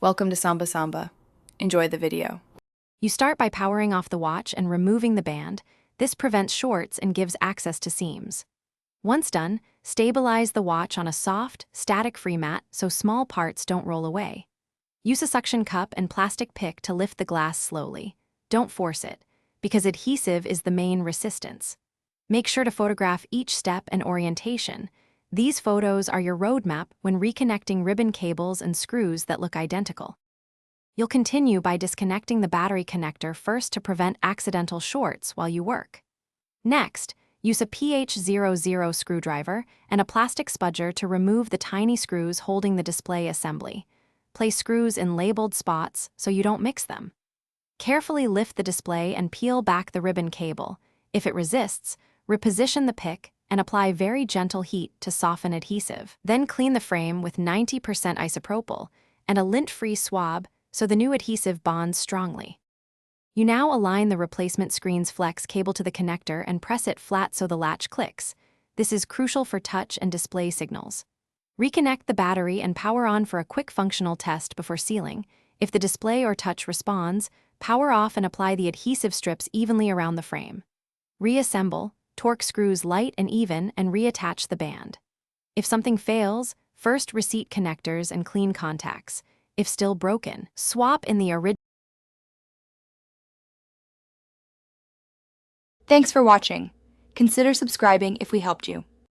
Welcome to Samba Samba. Enjoy the video. You start by powering off the watch and removing the band. This prevents shorts and gives access to seams. Once done, stabilize the watch on a soft, static-free mat so small parts don't roll away. Use a suction cup and plastic pick to lift the glass slowly. Don't force it, because adhesive is the main resistance. Make sure to photograph each step and orientation. These photos are your roadmap when reconnecting ribbon cables and screws that look identical. You'll continue by disconnecting the battery connector first to prevent accidental shorts while you work. Next, use a PH00 screwdriver and a plastic spudger to remove the tiny screws holding the display assembly. Place screws in labeled spots so you don't mix them. Carefully lift the display and peel back the ribbon cable. If it resists, reposition the pick and apply very gentle heat to soften adhesive. Then clean the frame with 90% isopropyl and a lint-free swab so the new adhesive bonds strongly. You now align the replacement screen's flex cable to the connector and press it flat so the latch clicks. This is crucial for touch and display signals. Reconnect the battery and power on for a quick functional test before sealing. If the display or touch responds, power off and apply the adhesive strips evenly around the frame. Reassemble, torque screws light and even, and reattach the band. If something fails, first reseat connectors and clean contacts. If still broken, swap in the original. Thanks for watching. Consider subscribing if we helped you.